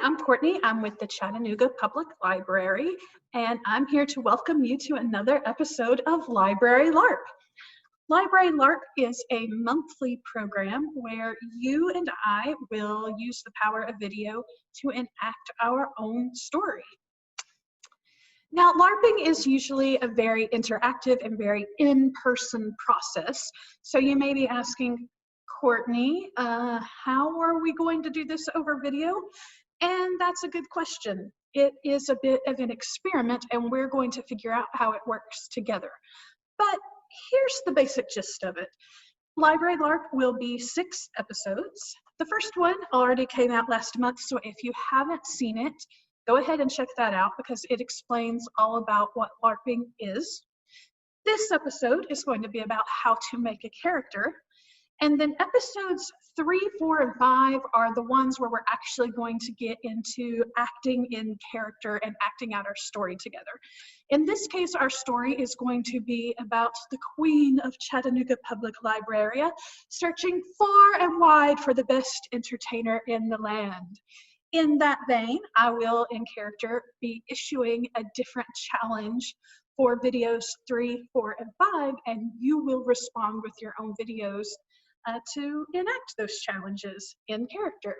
I'm Courtney. I'm with the Chattanooga Public Library, and I'm here to welcome you to another episode of Library LARP. Library LARP is a monthly program where you and I will use the power of video to enact our own story. Now, LARPing is usually a very interactive and very in-person process. So you may be asking, Courtney, how are we going to do this over video? And that's a good question. It is a bit of an experiment, and we're going to figure out how it works together. But here's the basic gist of it. Library LARP will be 6 episodes. The first one already came out last month, so if you haven't seen it, go ahead and check that out because it explains all about what LARPing is. This episode is going to be about how to make a character. And then episodes 3, 4, and 5 are the ones where we're actually going to get into acting in character and acting out our story together. In this case, our story is going to be about the Queen of Chattanooga Public Library, searching far and wide for the best entertainer in the land. In that vein, I will, in character, be issuing a different challenge for videos 3, 4, and 5, and you will respond with your own videos to enact those challenges in character.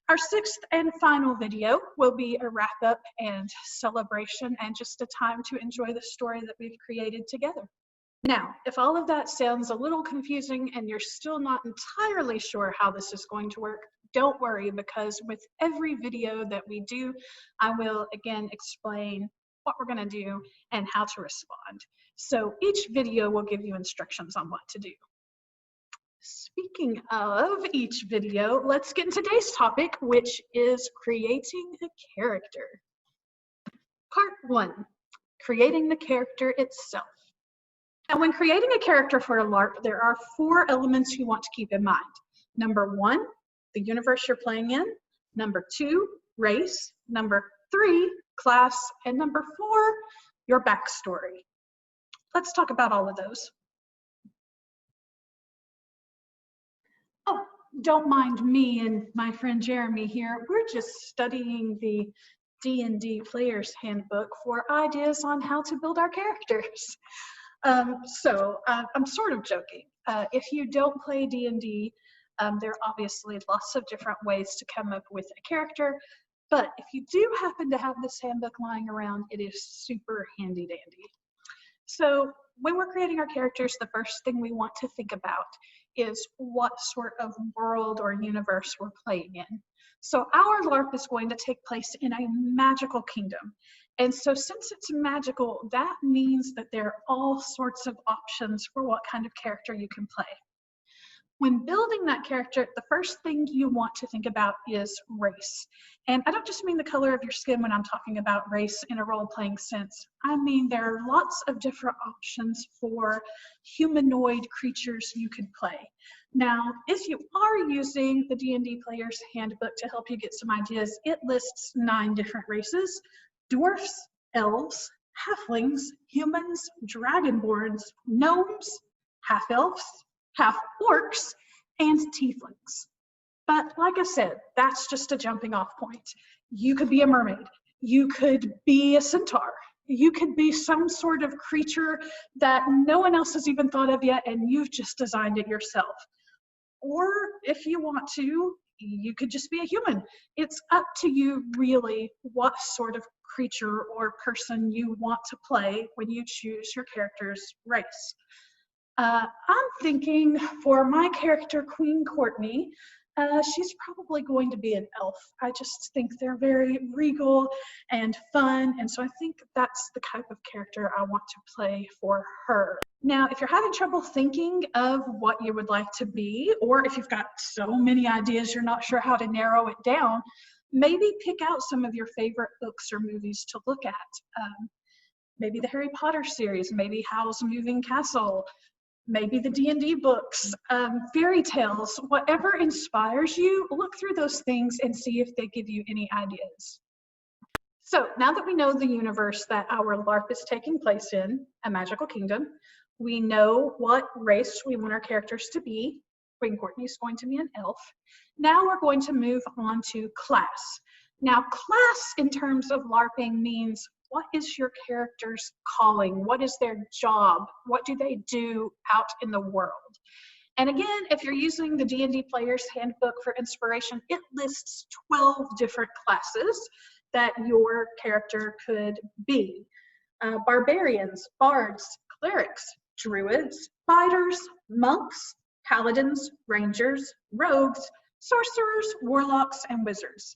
Our 6th and final video will be a wrap-up and celebration and just a time to enjoy the story that we've created together. Now, if all of that sounds a little confusing and you're still not entirely sure how this is going to work, don't worry, because with every video that we do, I will again explain what we're going to do and how to respond. So each video will give you instructions on what to do. Speaking of each video, let's get into today's topic, which is creating a character. Part 1, creating the character itself. Now, when creating a character for a LARP, there are 4 elements you want to keep in mind. Number 1, the universe you're playing in. Number 2, race. Number 3, class. And number 4, your backstory. Let's talk about all of those. Oh, don't mind me and my friend Jeremy here. We're just studying the D&D Player's Handbook for ideas on how to build our characters. I'm sort of joking. If you don't play D&D, there are obviously lots of different ways to come up with a character, but if you do happen to have this handbook lying around, it is super handy dandy. So when we're creating our characters, the first thing we want to think about is what sort of world or universe we're playing in. So our LARP is going to take place in a magical kingdom. And so since it's magical, that means that there are all sorts of options for what kind of character you can play. When building that character, the first thing you want to think about is race. And I don't just mean the color of your skin when I'm talking about race in a role-playing sense. I mean there are lots of different options for humanoid creatures you could play. Now, if you are using the D&D Player's Handbook to help you get some ideas, it lists 9 different races: dwarfs, elves, halflings, humans, dragonborns, gnomes, half-elves, half-orcs, and tieflings. But like I said, that's just a jumping off point. You could be a mermaid. You could be a centaur. You could be some sort of creature that no one else has even thought of yet, and you've just designed it yourself. Or if you want to, you could just be a human. It's up to you really what sort of creature or person you want to play when you choose your character's race. I'm thinking for my character, Queen Courtney, she's probably going to be an elf. I just think they're very regal and fun, and so I think that's the type of character I want to play for her. Now, if you're having trouble thinking of what you would like to be, or if you've got so many ideas you're not sure how to narrow it down, maybe pick out some of your favorite books or movies to look at. Maybe the Harry Potter series, maybe Howl's Moving Castle, maybe the D&D books, fairy tales, whatever inspires you, look through those things and see if they give you any ideas. So now that we know the universe that our LARP is taking place in, a magical kingdom, we know what race we want our characters to be. Queen Courtney is going to be an elf. Now we're going to move on to class. Now, class in terms of LARPing means what is your character's calling? What is their job? What do they do out in the world? And again, if you're using the D&D Player's Handbook for inspiration, it lists 12 different classes that your character could be. Barbarians, bards, clerics, druids, fighters, monks, paladins, rangers, rogues, sorcerers, warlocks, and wizards.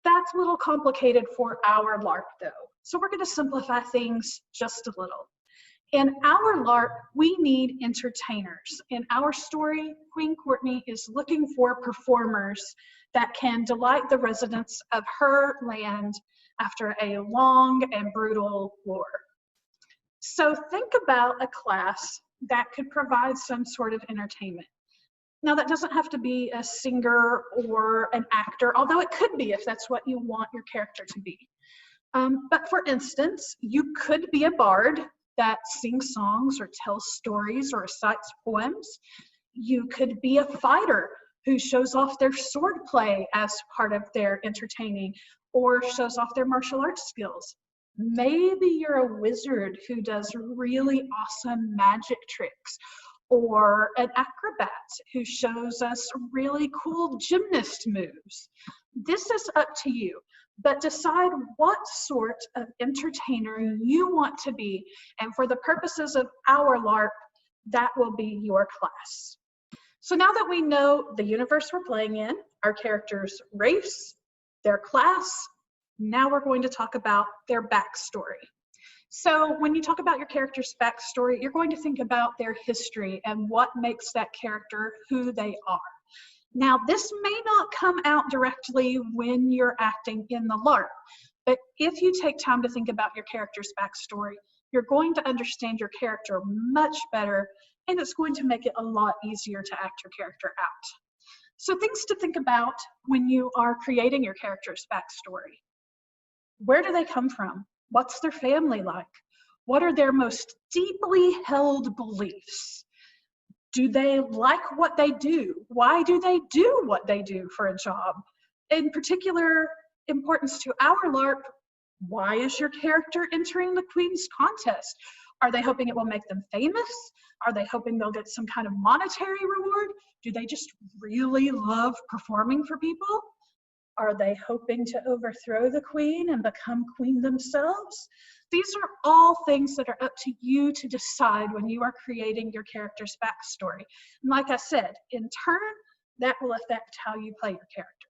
That's a little complicated for our LARP though. So we're going to simplify things just a little. In our LARP, we need entertainers. In our story, Queen Courtney is looking for performers that can delight the residents of her land after a long and brutal war. So think about a class that could provide some sort of entertainment. Now, that doesn't have to be a singer or an actor, although it could be if that's what you want your character to be. But for instance, you could be a bard that sings songs or tells stories or recites poems. You could be a fighter who shows off their swordplay as part of their entertaining or shows off their martial arts skills. Maybe you're a wizard who does really awesome magic tricks, or an acrobat who shows us really cool gymnast moves. This is up to you, but decide what sort of entertainer you want to be, and for the purposes of our LARP, that will be your class. So now that we know the universe we're playing in, our character's race, their class, now we're going to talk about their backstory. So when you talk about your character's backstory, you're going to think about their history and what makes that character who they are. Now, this may not come out directly when you're acting in the LARP, but if you take time to think about your character's backstory, you're going to understand your character much better, and it's going to make it a lot easier to act your character out. So things to think about when you are creating your character's backstory. Where do they come from? What's their family like? What are their most deeply held beliefs? Do they like what they do? Why do they do what they do for a job? In particular importance to our LARP, why is your character entering the Queen's contest? Are they hoping it will make them famous? Are they hoping they'll get some kind of monetary reward? Do they just really love performing for people? Are they hoping to overthrow the Queen and become queen themselves? These are all things that are up to you to decide when you are creating your character's backstory. And like I said, in turn, that will affect how you play your character.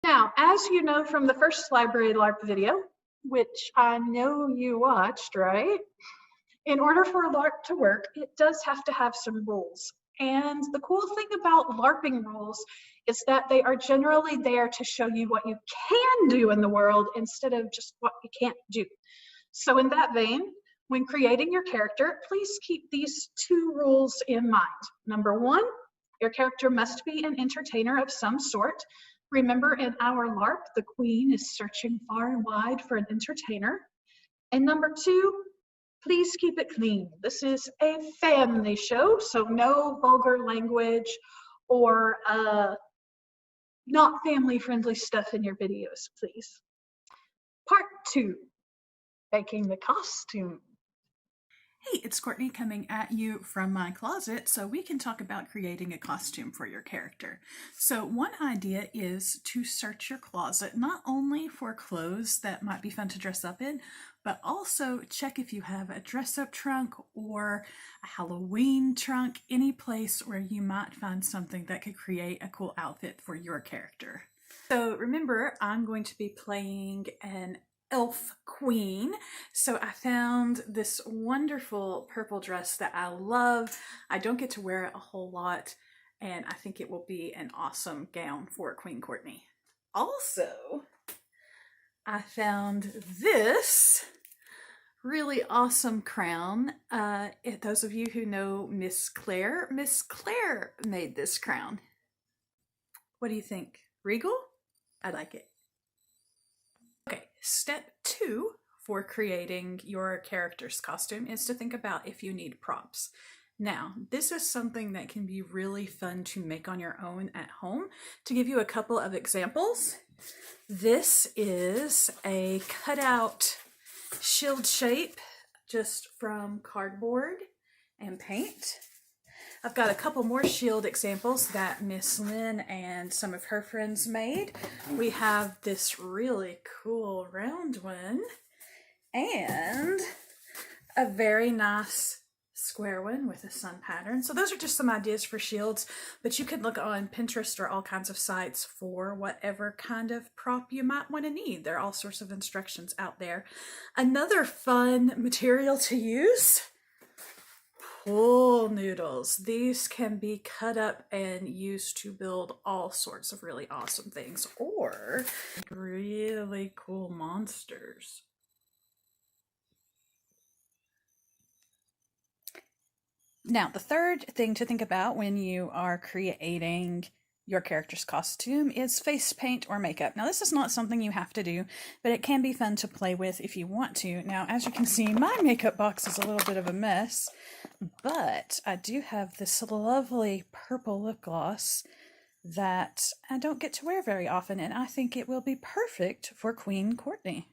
Now, as you know from the first Library LARP video, which I know you watched, right? In order for a LARP to work, it does have to have some rules. And the cool thing about LARPing rules is that they are generally there to show you what you can do in the world instead of just what you can't do. So in that vein, when creating your character, please keep these two rules in mind. Number one, your character must be an entertainer of some sort. Remember, in our LARP, the Queen is searching far and wide for an entertainer. And number two, please keep it clean. This is a family show, so no vulgar language or not family-friendly stuff in your videos, please. Part 2, making the costume. Hey, it's Courtney coming at you from my closet so we can talk about creating a costume for your character. So one idea is to search your closet not only for clothes that might be fun to dress up in, but also check if you have a dress-up trunk or a Halloween trunk, any place where you might find something that could create a cool outfit for your character. So remember, I'm going to be playing an elf queen, so I found this wonderful purple dress that I love. I don't get to wear it a whole lot, and I think it will be an awesome gown for Queen Courtney. Also, I found this really awesome crown. Those of you who know Miss Claire made this crown. What do you think? Regal? I like it. Okay, step 2 for creating your character's costume is to think about if you need props. Now, this is something that can be really fun to make on your own at home. To give you a couple of examples, This is a cutout shield shape just from cardboard and paint. I've got a couple more shield examples that Miss Lynn and some of her friends made. We have this really cool round one and a very nice square one with a sun pattern. So those are just some ideas for shields, but you could look on Pinterest or all kinds of sites for whatever kind of prop you might want to need. There are all sorts of instructions out there. Another fun material to use, pool noodles. These can be cut up and used to build all sorts of really awesome things or really cool monsters. Now, the third thing to think about when you are creating your character's costume is face paint or makeup. Now, this is not something you have to do, but it can be fun to play with if you want to. Now, as you can see, my makeup box is a little bit of a mess, but I do have this lovely purple lip gloss that I don't get to wear very often, and I think it will be perfect for Queen Courtney.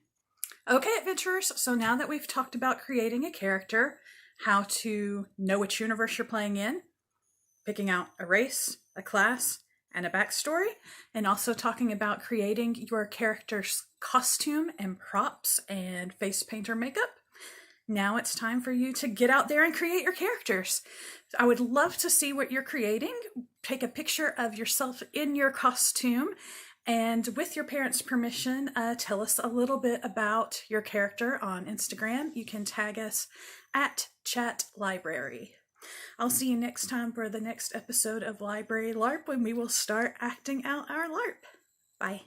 Okay, adventurers, so now that we've talked about creating a character, how to know which universe you're playing in, picking out a race, a class, and a backstory, and also talking about creating your character's costume and props and face paint or makeup. Now it's time for you to get out there and create your characters. I would love to see what you're creating. Take a picture of yourself in your costume, and with your parents' permission, tell us a little bit about your character on Instagram. You can tag us at Chat Library. I'll see you next time for the next episode of Library LARP when we will start acting out our LARP. Bye.